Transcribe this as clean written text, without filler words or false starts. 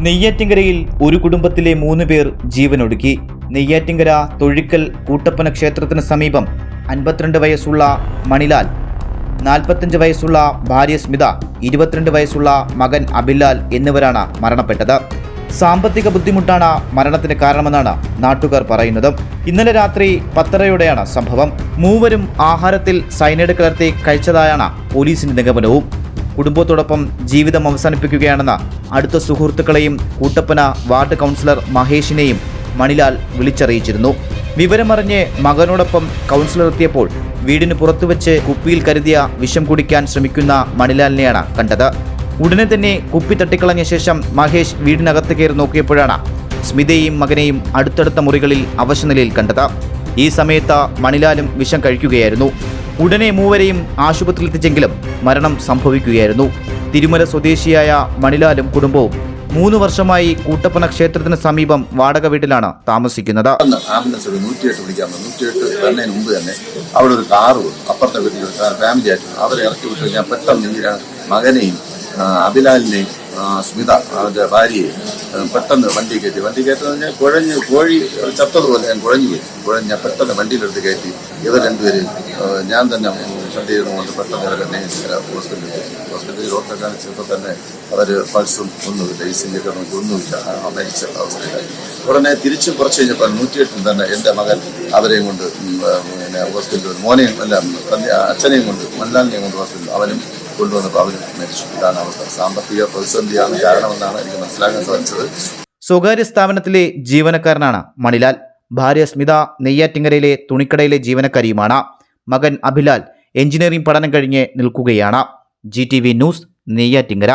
നെയ്യാറ്റിങ്കരയിൽ ഒരു കുടുംബത്തിലെ 3 പേർ ജീവനൊടുക്കി. നെയ്യാറ്റിങ്കര തൊഴിക്കൽ കൂട്ടപ്പന ക്ഷേത്രത്തിന് സമീപം 52 വയസ്സുള്ള മണിലാൽ, 45 വയസ്സുള്ള ഭാര്യ സ്മിത, 22 വയസ്സുള്ള മകൻ അഭിലാൽ എന്നിവരാണ് മരണപ്പെട്ടത്. സാമ്പത്തിക ബുദ്ധിമുട്ടാണ് മരണത്തിന് കാരണമെന്നാണ് നാട്ടുകാർ പറയുന്നത്. ഇന്നലെ രാത്രി 10:30-യോടെയാണ് സംഭവം. മൂവരും ആഹാരത്തിൽ സയനൈഡ് കലർത്തി കഴിച്ചതായാണ് പോലീസിന്റെ നിഗമനവും. കുടുംബത്തോടൊപ്പം ജീവിതം അവസാനിപ്പിക്കുകയാണെന്ന് അടുത്ത സുഹൃത്തുക്കളെയും കൂട്ടപ്പന വാർഡ് കൗൺസിലർ മഹേഷിനെയും മണിലാൽ വിളിച്ചറിയിച്ചിരുന്നു. വിവരമറിഞ്ഞ് മകനോടൊപ്പം കൗൺസിലർ എത്തിയപ്പോൾ വീടിന് പുറത്തുവച്ച് കുപ്പിയിൽ കരുതിയ വിഷം കുടിക്കാൻ ശ്രമിക്കുന്ന മണിലാലിനെയാണ് കണ്ടത്. ഉടനെ തന്നെ കുപ്പി തട്ടിക്കളഞ്ഞ ശേഷം മഹേഷ് വീടിനകത്ത് കയറി നോക്കിയപ്പോഴാണ് സ്മിതയെയും മകനെയും അടുത്തടുത്ത മുറികളിൽ അവശനിലയിൽ കണ്ടത്. ഈ സമയത്ത് മണിലാലും വിഷം കഴിക്കുകയായിരുന്നു. ഉടനെ മൂവരെയും ആശുപത്രിയിൽ എത്തിച്ചെങ്കിലും മരണം സംഭവിക്കുകയായിരുന്നു. തിരുമല സ്വദേശിയായ മണിലാലും കുടുംബവും 3 വർഷമായി കൂട്ടപ്പന ക്ഷേത്രത്തിന് സമീപം വാടക വീട്ടിലാണ് താമസിക്കുന്നത്. ആംബുലൻസ് 108 വിളിക്കാൻ 108 വരുന്നതിന് മുമ്പ് തന്നെ അവിടെ ഒരു കാറ് വന്നു. അപ്പുറത്തെ വീട്ടിൽ ഫാമിലി ആയിട്ട് അവരെ ഇറക്കി വിട്ട് കഴിഞ്ഞാൽ പെട്ടെന്ന് മകനെയും അഭിലാലിനെയും സ്മിത അവരുടെ ഭാര്യയെ പെട്ടെന്ന് വണ്ടി കയറ്റുന്നത് കഴിഞ്ഞാൽ കോഴി ചത്തതുപോലെ ഞാൻ കുഴഞ്ഞ പെട്ടെന്ന് വണ്ടിയിലെടുത്ത് കയറ്റി ഇവർ രണ്ടുപേരും ഞാൻ തന്നെ ഷണ്ട് ചെയ്തുകൊണ്ട് പെട്ടെന്ന് ഇവരെ ഹോസ്പിറ്റലിൽ ഡോക്ടറെ കാണിച്ചപ്പോൾ തന്നെ അവർ പൾസും ഒന്നുമില്ല, ഈസിൻ്റെയൊക്കെ നോക്കി ഒന്നുമില്ല, മരിച്ച അവസ്ഥയിലായി. ഉടനെ തിരിച്ചും കുറച്ച് കഴിഞ്ഞപ്പോൾ 108 തന്നെ എൻ്റെ മകൻ അവരെയും കൊണ്ട് ഹോസ്പിറ്റലിൽ മോനെയും അച്ഛനെയും കൊണ്ട് മല്ലാലിനെയും കൊണ്ട് ഹോസ്പിറ്റലിൽ അവനും കൊണ്ടുവന്നപ്പോൾ അവരും മരിച്ചു. ഇതാണ് അവസ്ഥ. സാമ്പത്തിക പ്രതിസന്ധിയാണ് കാരണമെന്നാണ് എനിക്ക് മനസ്സിലാക്കാൻ സാധിച്ചത്. സ്വകാര്യ സ്ഥാപനത്തിലെ ജീവനക്കാരനാണ് മണിലാൽ. ഭാര്യ സ്മിത നെയ്യാറ്റിങ്കരയിലെ തുണിക്കടയിലെ ജീവനക്കാരിയുമാണ്. മകൻ അഭിലാൽ എഞ്ചിനീയറിംഗ് പഠനം കഴിഞ്ഞ് നിൽക്കുകയാണ്. GTV news, Neyyattinkara.